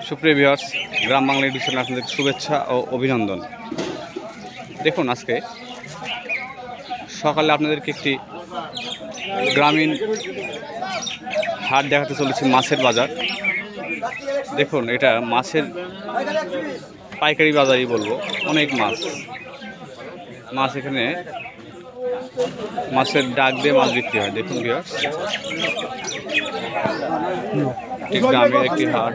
সুপ্রিয় ভিউয়ার্স, গ্রাম বাংলা ইউটিউব চ্যানেলে আপনাদের শুভেচ্ছা ও অভিনন্দন। দেখুন, আজকে সকালে আপনাদেরকে একটি গ্রামীণ হাট দেখাতে চলেছি, মাছের বাজার। দেখুন, এটা মাছের পাইকারি বাজারই বলবো। অনেক মাছ এখানে মাছের ডাক দিয়ে মাছ বিক্রি হয়। দেখুন ভিউয়ার্স, গ্রামের একটি হাট।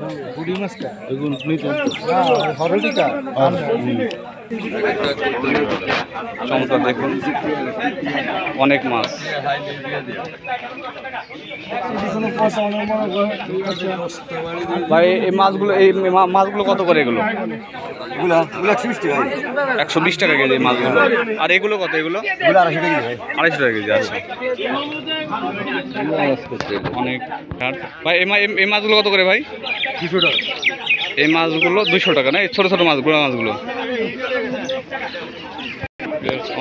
চমৎকার, দেখুন অনেক মাছ। ভাই, এই মাছগুলো কত করে? এগুলো 120 টাকা কেজি মাছগুলো। আর এগুলো কত? এগুলো 250 টাকা কেজি। আচ্ছা, অনেক। ভাই, এই মাছগুলো কত করে ভাই? 200 টাকা। এই মাছগুলো 200 টাকা না? এই ছোট ছোট মাছ, গুঁড়া মাছগুলো।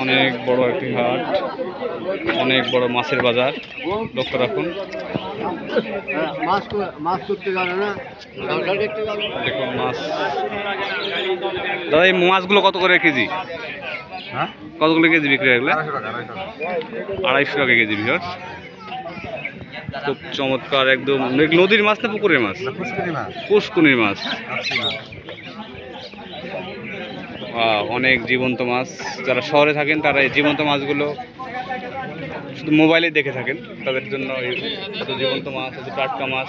অনেক বড় একটি হাট, অনেক বড় মাছের বাজার। লক্ষ্য রাখুন। দেখুন মাছ। দাদা, এই মাছগুলো কত করে কেজি? কতগুলো কেজি বিক্রি হয়? 250 টাকা কেজি। ভিউয়ার্স, খুব চমৎকার। একদম নদীর মাছ না পুকুরের মাছ? পুষ্কুনির মাছ। অনেক জীবন্ত মাছ। যারা শহরে থাকেন তারা এই জীবন্ত মাছগুলো শুধু মোবাইলে দেখে থাকেন। তাদের জন্য এত জীবন্ত মাছ, এত টাটকা মাছ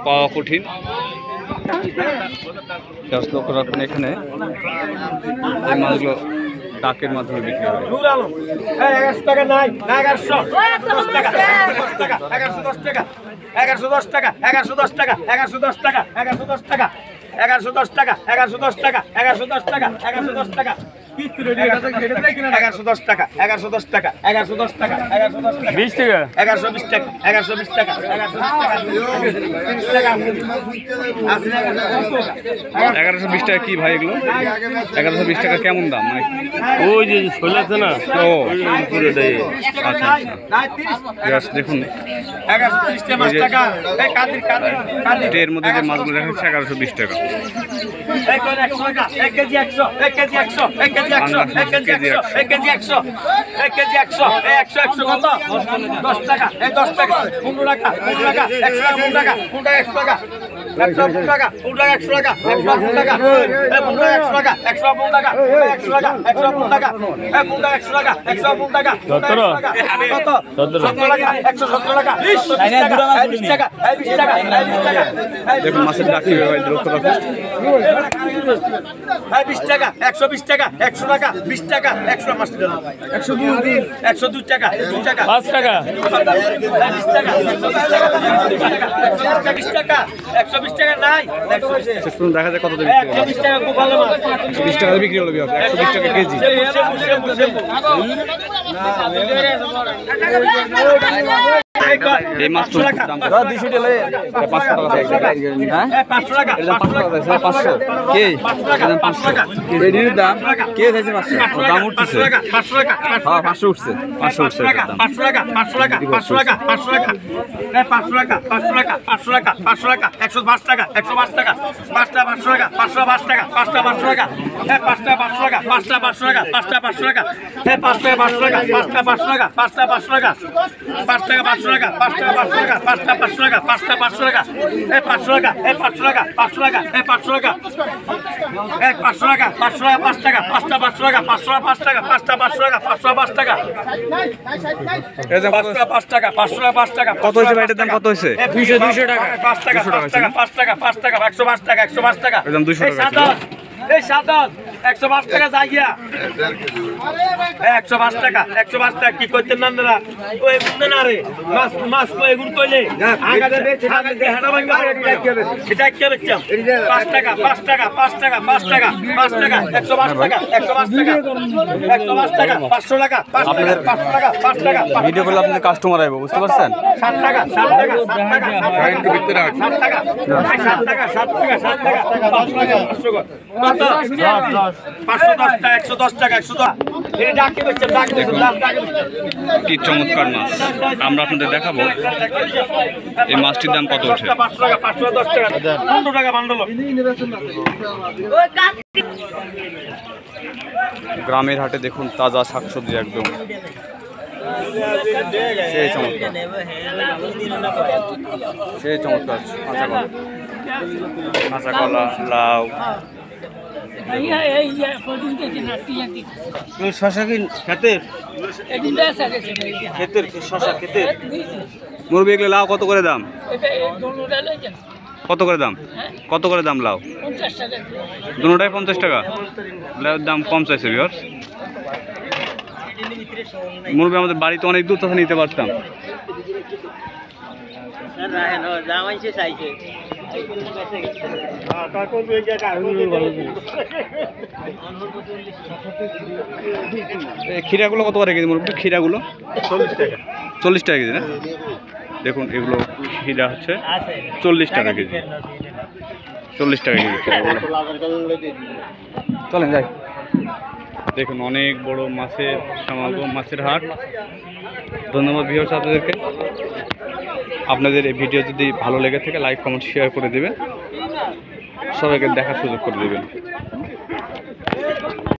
পাওয়া কঠিন। লক্ষ্য রাখুন, এখানে এই মাছগুলো ডাকের মাধ্যমে বিক্রি হয়। 1110 টাকা, 1110 টাকা, 1110 টাকা, 1110 টাকা, 1110 টাকা, 1110 টাকা, 1110 টাকা, 1110 টাকা, 1110 টাকা, 1110 টাকা, 1110 টাকা, 1110 টাকা, 1110 টাকা, 1110 টাকা, 1110 টাকা, 20 টাকা, 1120 টাকা, 1120 টাকা, 1120 টাকা, 30 টাকা, 1120 টাকা কি ভাই এগুলো? 1120 টাকা কেমন দাম? ওই যে শোল আছে না, ও পুরো দেয়। আচ্ছা আচ্ছা, দেখুন 1130 টাকা, এই কাদির এর মধ্যে যে মাছগুলো দেখা যাচ্ছে 1120 টাকা। 1 KG 100, 1 KG 100, 1 KG 100, 1 KG 100, 1 KG 100, 1 KG 100, 100 কত? 10 টাকা, 10 টাকা, 15 টাকা, 15 টাকা, 100 টাকা, 15 টাকা, 100 টাকা, 100 টাকা, 100 টাকা, 100 টাকা, 100 টাকা, 100 টাকা, 100 টাকা, 100 টাকা, 100 টাকা, 100 টাকা, কত? 17 টাকা, 117 টাকা, 20 টাকা, 20 টাকা, 20 টাকা। দেখুন মাছের ডাক লক্ষ্য রাখুন। 20 টাকা, 120 টাকা, 100 টাকা, 20 টাকা, 100 মাছ দিলাম, 102 টাকা, 2 টাকা, 5 টাকা, 20 টাকা, 120 টাকা, 120 টাকা নাই, দেখা যায় কত 120 টাকা খুব ভালো মাছ, 120 টাকা বিক্রি হলো। 120 টাকা কেজি। এই মাছ 200 টাকা, 500 টাকা। হ্যাঁ, 500 টাকা, 500 কে? 500 টাকা এর দাম কে চাইছে? 500 দাম উঠছে। 500 টাকা, হ্যাঁ 500 উঠছে, 500 উঠছে। 500 টাকা, 500 টাকা, 500 টাকা, 500 টাকা, 500 টাকা, 500 টাকা, 500 টাকা, 500 টাকা, 105 টাকা, 105 টাকা, 5টা 500 টাকা, 505 টাকা, 5টা 500 টাকা, 5টা 500 টাকা, 5টা 500 টাকা, 5টা 500 টাকা, 5টা 500 টাকা, 5টা 500 টাকা, 5টা 500 টাকা, 5 টাকা 500 টাকা, 5টা 500 টাকা, 5টা 500 টাকা, 5টা 500 টাকা, 500 টাকা, 500 টাকা, 500 টাকা, 500 টাকা, 500 টাকা, 500 টাকা, 5 টাকা, 5টা 500 টাকা, 500 5 টাকা, 5টা 500 টাকা, 505 টাকা, 5 টাকা, 500 টাকা, 5 টাকা। কত হয়েছে ভাই? এটার দাম কত হয়েছে? 200 টাকা, 5 টাকা, 5 টাকা, 5 টাকা, 5 টাকা, 105 টাকা, 105 টাকা, একদম 200 টাকা। এই সাদত 105 টাকা যাইয়া, 105 টাকা, 105 টাকা কি করতেন না আপনারা? ওই বুঝলেন না রে, মাছ কো এগুন কইলে আগাতে হেডা ভাঙা এটা কি বেচছাম? 5 টাকা, 5 টাকা, 5 টাকা, 5 টাকা, 5 টাকা, 105 টাকা, 105 টাকা, 105 টাকা, 500 টাকা, 5 টাকা, 5 টাকা, 5 টাকা। ভিডিও করলে আপনাদের কাস্টমার আইবো, বুঝতে পারছেন? 7 টাকা, 7 টাকা, 7 টাকা, একটু ভিতরে রাখ। 7 টাকা, 7 টাকা, 7 টাকা, 7 টাকা, 5 টাকা, 500 কত? 510 টাকা, 110 টাকা, 110 কি চমৎকার মাছ, আমরা আপনাদের দেখাবো এই মাছটির দাম কত ওঠে। 500 টাকা 510 টাকা 15 টাকা বান্ডল। গ্রামের হাটে দেখুন তাজা শাকসবজি একদম সেই চমৎকার, সেই চমৎকার। কাঁচা কলা, লাউ, শশা কি খেতের খেতের শশা খেতের মুরগি এগুলো লাউ কত করে দাম? কত করে দাম? কত করে দাম লাউ? দুটোটাই 50 টাকা। লাউর দাম কম চাইছে ভিউয়ার্স। মুরগি আমাদের বাড়িতে অনেক দূর তথা নিতে পারতাম। ক্ষীরাগুলো কত করে কেজি মুরগি? ক্ষীরাগুলো 40 টাকা কেজি না? দেখুন এগুলো ক্ষীরা হচ্ছে 40 টাকা কেজি, 40 টাকা কেজি ক্ষীরাগুলো। চলেন যাই। দেখুন অনেক বড় মাছের সমাগম, মাছের হাট। ধন্যবাদ ভিউয়ার্স আপনাদেরকে। আপনাদের এই ভিডিও যদি ভালো লেগে থাকে লাইক কমেন্ট শেয়ার করে দেবেন, সবাইকে দেখার সুযোগ করে দেবেন।